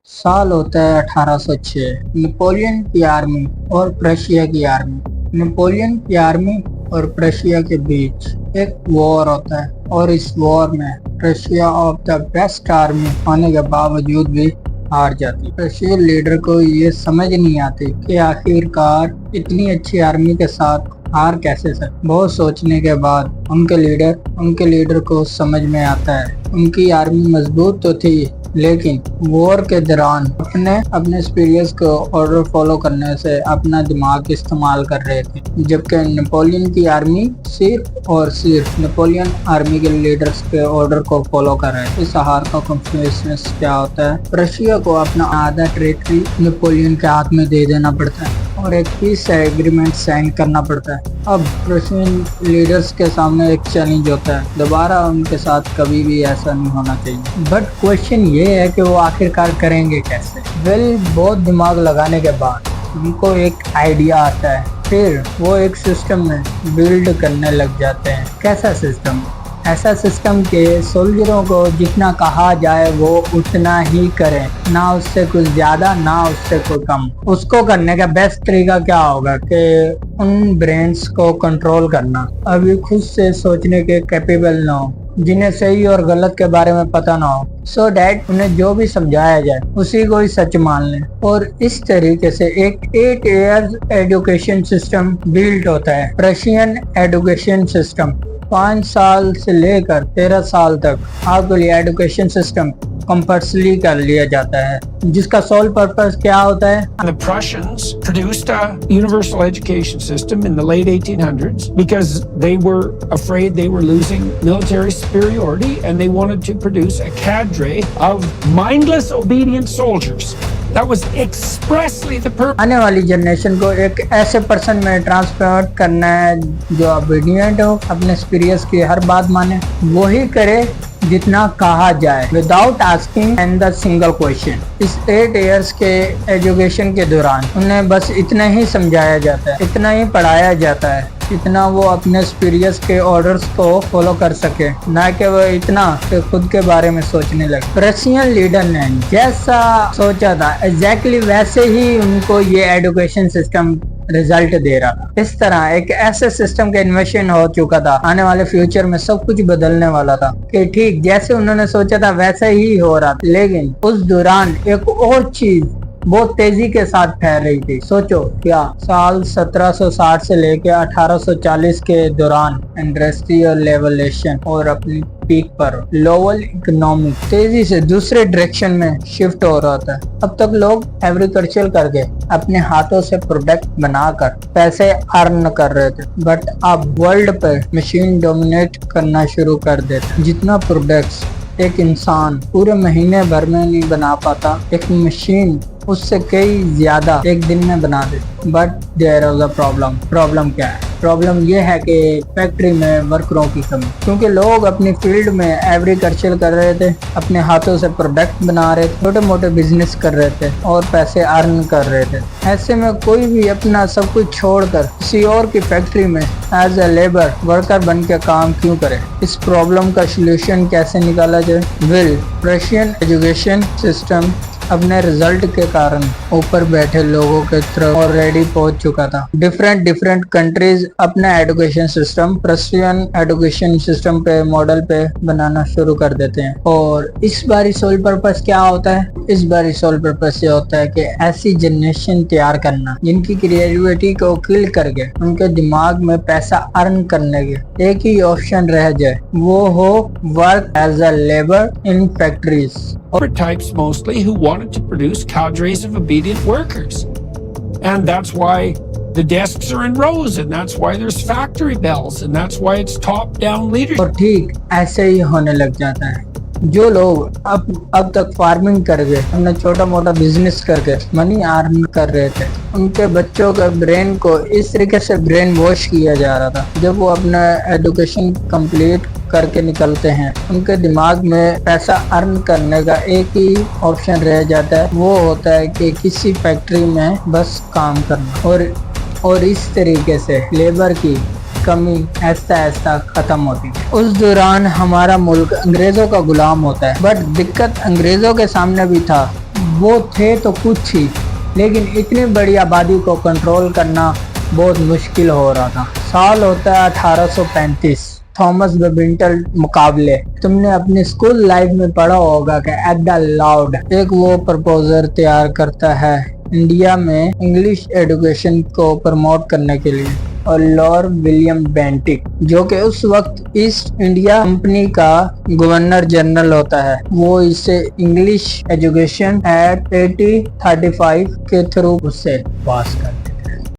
साल होता है 1806। नेपोलियन की आर्मी और प्रशिया की आर्मी। नेपोलियन की आर्मी और प्रशिया के बीच एक वॉर होता है और इस वॉर में Russia of the best army होने के बावजूद भी हार जाती है। रशियन लीडर को ये समझ नहीं आती कि आखिरकार इतनी अच्छी आर्मी के साथ हार कैसे सकते। बहुत सोचने के बाद उनके लीडर को समझ में आता है उनकी आर्मी मजबूत तो थी, लेकिन वॉर के दौरान अपने एक्सपीरियंस को ऑर्डर फॉलो करने से अपना दिमाग इस्तेमाल कर रहे थे, जबकि नेपोलियन की आर्मी सिर्फ और सिर्फ नेपोलियन आर्मी के लीडर्स के ऑर्डर को फॉलो कर रहे थे। इस हार का कॉन्सिक्वेंस क्या होता है? रशिया को अपना आधा टेरिटरी नेपोलियन के हाथ में दे देना पड़ता है और एक पीस एग्रीमेंट साइन करना पड़ता है। अब रशियन लीडर्स के सामने एक चैलेंज होता है, दोबारा उनके साथ कभी भी ऐसा नहीं होना चाहिए। बट क्वेश्चन ये है कि वो आखिरकार करेंगे कैसे? बहुत दिमाग लगाने के बाद उनको एक आइडिया आता है, फिर वो एक सिस्टम में बिल्ड करने लग जाते हैं। कैसा सिस्टम? ऐसा सिस्टम के सोल्जरों को जितना कहा जाए वो उतना ही करें, ना उससे कुछ ज्यादा ना उससे कोई कम। उसको करने का बेस्ट तरीका क्या होगा कि उन ब्रेन्स को कंट्रोल करना, अभी खुद से सोचने के कैपेबल ना हो, जिन्हें सही और गलत के बारे में पता ना हो, सो डैट उन्हें जो भी समझाया जाए उसी को ही सच मान लें। और इस तरीके से एक 8 ईयर्स एजुकेशन सिस्टम बिल्ड होता है। रशियन एजुकेशन सिस्टम 5 साल से लेकर 13 साल तक आपके लिए एजुकेशन सिस्टम कंपल्सरी कर लिया जाता है, जिसका सोल पर्पस क्या होता है? The Prussians produced a universal education system in the late 1800s because they were afraid they were losing military superiority and they wanted to produce a cadre of mindless, obedient soldiers. That was expressly the purpose. आने वाली generation को एक ऐसे person में transfer करना है जो obedient हो, अपने एक्सपीरियंस की हर बात माने, वही करे जितना कहा जाए, without asking and the single question. इस 8 इयर्स के एजुकेशन के दौरान उन्हें बस इतना ही समझाया जाता है, इतना ही पढ़ाया जाता है, इतना वो अपने एक्सपीरियंस के ऑर्डर्स को फॉलो कर सके, ना कि वो इतना कि खुद के बारे में सोचने लगे। रशियन लीडर ने जैसा सोचा था एग्जैक्टली वैसे ही उनको ये एजुकेशन सिस्टम रिजल्ट दे रहा था। इस तरह एक ऐसे सिस्टम का इन्वेंशन हो चुका था, आने वाले फ्यूचर में सब कुछ बदलने वाला था कि ठीक जैसे उन्होंने सोचा था वैसा ही हो रहा था। लेकिन उस दौरान एक और चीज बहुत तेजी के साथ फैल रही थी। सोचो क्या, साल 1760 से लेकर 1840 के दौरान इंडस्ट्रियल रेवोल्यूशन और अपनी पीक पर ग्लोबल इकोनॉमी तेजी से दूसरे डायरेक्शन में शिफ्ट हो रहा था। अब तक लोग एग्रीकल्चर करके अपने हाथों से प्रोडक्ट बनाकर पैसे अर्न कर रहे थे, बट अब वर्ल्ड पे मशीन डोमिनेट करना शुरू कर देते। जितना प्रोडक्ट्स एक इंसान पूरे महीने भर में नहीं बना पाता, एक मशीन उससे कई ज्यादा एक दिन में बना दे। But there is a problem क्या है? प्रॉब्लम ये है कि फैक्ट्री में वर्करों की कमी, क्योंकि लोग अपनी फील्ड में एग्रीकल्चर कर रहे थे, अपने हाथों से प्रोडक्ट बना रहे थे, छोटे मोटे बिजनेस कर रहे थे और पैसे अर्न कर रहे थे। ऐसे में कोई भी अपना सब कुछ छोड़कर किसी और की फैक्ट्री में एज ए लेबर वर्कर बन के काम क्यों करे? इस प्रॉब्लम का सोल्यूशन कैसे निकाला जाए? रशियन एजुकेशन सिस्टम अपने रिजल्ट के कारण ऊपर बैठे लोगों के तरफ ऑलरेडी पहुंच चुका था। डिफरेंट कंट्रीज अपना education system Russian education system पे मॉडल पे बनाना शुरू कर देते हैं। और इस बार सोल पर्पस क्या होता है? इस बार सोल पर्पस ये होता है कि ऐसी जनरेशन तैयार करना जिनकी क्रिएटिविटी को किल करके उनके दिमाग में पैसा अर्न करने के एक ही ऑप्शन रह जाए, वो हो work as a labour in factories. Types mostly who wanted to produce cadres of obedient workers. And that's why the desks are in rows, and that's why there's factory bells, and that's why it's top-down leadership. और ठीक ऐसे ही होने लग जाता है। जो लोग अब तक फार्मिंग करके अपना छोटा मोटा बिजनेस करके मनी अर्न कर रहे थे, उनके बच्चों का ब्रेन को इस तरीके से ब्रेन वॉश किया जा रहा था। जब वो अपना एजुकेशन कंप्लीट करके निकलते हैं, उनके दिमाग में पैसा अर्न करने का एक ही ऑप्शन रह जाता है, वो होता है कि किसी फैक्ट्री में बस काम करना। और इस तरीके से लेबर की कमी ऐसा खत्म होती है। उस दौरान हमारा मुल्क अंग्रेजों का गुलाम होता है, बट दिक्कत अंग्रेजों के सामने भी था वो थे तो कुछ ही, लेकिन इतनी बड़ी आबादी को कंट्रोल करना बहुत मुश्किल हो रहा था। साल होता है 1835। थॉमस बेबिंगटन मुकाबले। तुमने अपनी स्कूल लाइफ में पढ़ा होगा कि एडा लाउड एक वो प्रपोजर तैयार करता है इंडिया में इंग्लिश एजुकेशन को प्रमोट करने के लिए, और लॉर्ड विलियम बेंटिक जो कि उस वक्त ईस्ट इंडिया कंपनी का गवर्नर जनरल होता है, वो इसे इंग्लिश एजुकेशन एक्ट 1835 के थ्रू उससे पास करते हैं।